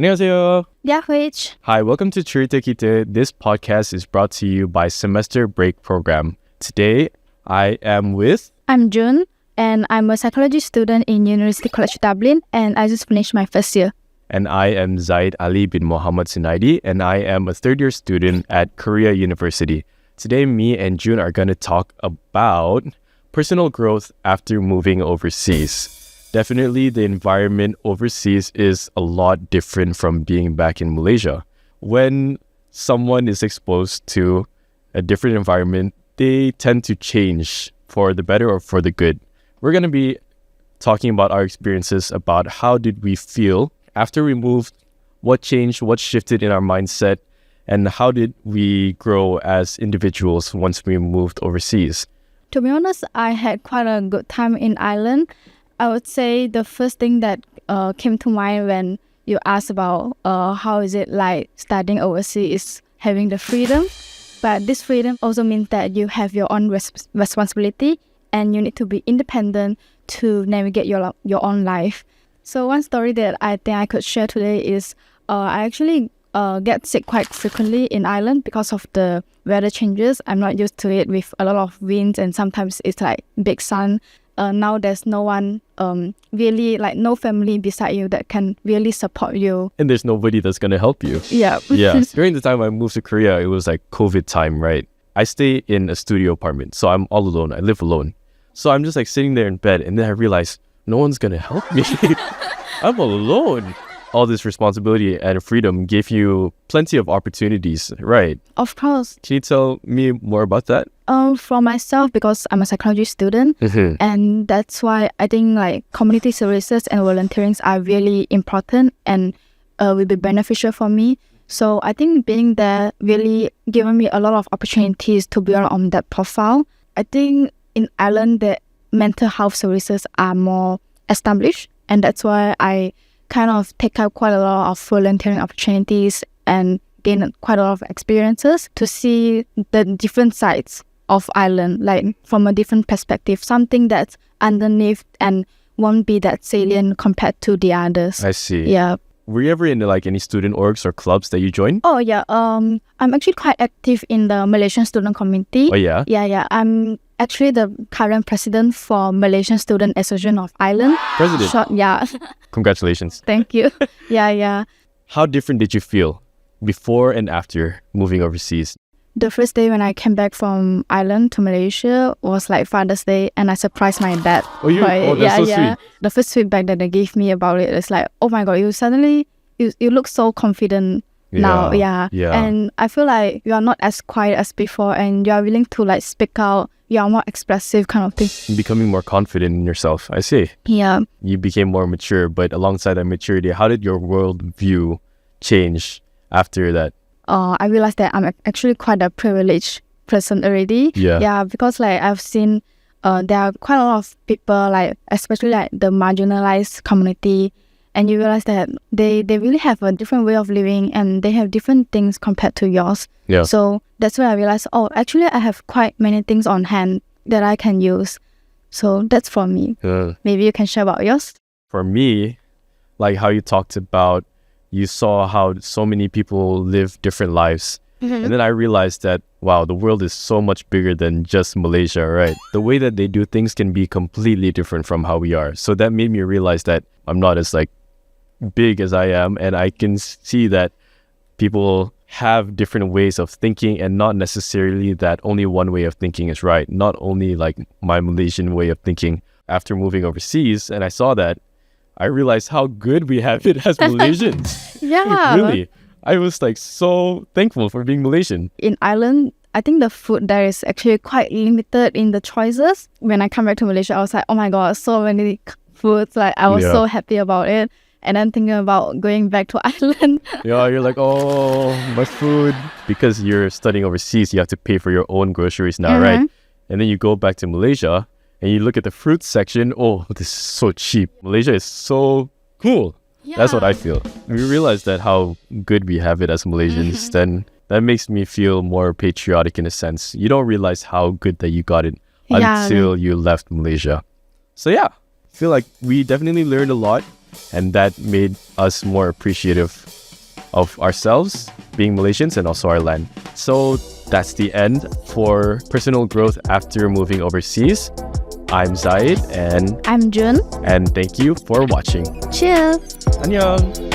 안녕하세요. Which Hi, welcome to Cherita Kita. This podcast is brought to you by Semester Break Program. Today, I am with... I'm Jiun, and I'm a psychology student in University College Dublin, and I just finished my first year. And I am Zaid Ali bin Muhammad Sunaidi, and I am a third-year student at Korea University. Today, me and Jiun are going to talk about personal growth after moving overseas. Definitely, the environment overseas is a lot different from being back in Malaysia. When someone is exposed to a different environment, they tend to change for the better or for the good. We're going to be talking about our experiences about how did we feel after we moved, what changed, what shifted in our mindset, and how did we grow as individuals once we moved overseas. To be honest, I had quite a good time in Ireland. I would say the first thing that came to mind when you asked about how is it like studying overseas is having the freedom. But this freedom also means that you have your own responsibility and you need to be independent to navigate your own life. So one story that I think I could share today is I actually get sick quite frequently in Ireland because of the weather changes. I'm not used to it with a lot of winds and sometimes it's like big sun. Now there's no one really, like no family beside you that can really support you. And there's nobody that's going to help you. Yeah. Yeah. During the time I moved to Korea, it was like COVID time, right? I stay in a studio apartment, so I'm all alone. I live alone. So I'm just like sitting there in bed and then I realized no one's going to help me. I'm alone. All this responsibility and freedom gave you plenty of opportunities, right? Of course. Can you tell me more about that? For myself, because I'm a psychology student, and that's why I think like community services and volunteering are really important and will be beneficial for me. So I think being there really given me a lot of opportunities to build on that profile. I think in Ireland, the mental health services are more established, and that's why I kind of take up quite a lot of volunteering opportunities and gain quite a lot of experiences to see the different sides of Ireland, like from a different perspective, something that's underneath and won't be that salient compared to the others. I see. Yeah. Were you ever in like any student orgs or clubs that you joined? Oh yeah. I'm actually quite active in the Malaysian student community. Oh yeah? Yeah. I'm actually the current president for Malaysian Student Association of Ireland. President? Yeah. Congratulations. Thank you. Yeah. How different did you feel before and after moving overseas? The first day when I came back from Ireland to Malaysia was like Father's Day, and I surprised my dad. That's so sweet. The first feedback that they gave me about it is like, oh my God, you look so confident now. Yeah. And I feel like you are not as quiet as before and you are willing to like speak out. You are more expressive kind of thing. Becoming more confident in yourself. I see. Yeah. You became more mature, but alongside that maturity, how did your worldview change after that? I realized that I'm actually quite a privileged person already. Yeah, because like I've seen there are quite a lot of people, like especially like the marginalized community, and you realize that they really have a different way of living and they have different things compared to yours. Yeah. So that's where I realized, actually I have quite many things on hand that I can use. So that's for me. Maybe you can share about yours. For me, like how you talked about, you saw how so many people live different lives. And then I realized that, wow, the world is so much bigger than just Malaysia, right? The way that they do things can be completely different from how we are. So that made me realize that I'm not as like big as I am. And I can see that people have different ways of thinking and not necessarily that only one way of thinking is right. Not only like my Malaysian way of thinking. After moving overseas and I saw that, I realized how good we have it as Malaysians. Yeah. Really. I was like so thankful for being Malaysian. In Ireland, I think the food there is actually quite limited in the choices. When I come back to Malaysia, I was like, oh my God, so many foods. Like I was so happy about it. And then thinking about going back to Ireland. Yeah, you're like, oh, my food. Because you're studying overseas, you have to pay for your own groceries now, right? And then you go back to Malaysia and you look at the fruit section. Oh, this is so cheap. Malaysia is so cool. Yeah. That's what I feel. We realize that how good we have it as Malaysians, then that makes me feel more patriotic in a sense. You don't realize how good that you got it until you left Malaysia. So yeah, I feel like we definitely learned a lot And that made us more appreciative of ourselves, being Malaysians, and also our land. So that's the end for personal growth after moving overseas. I'm Zaid, and I'm Jiun. thank you for watching. Cheers! Annyeong!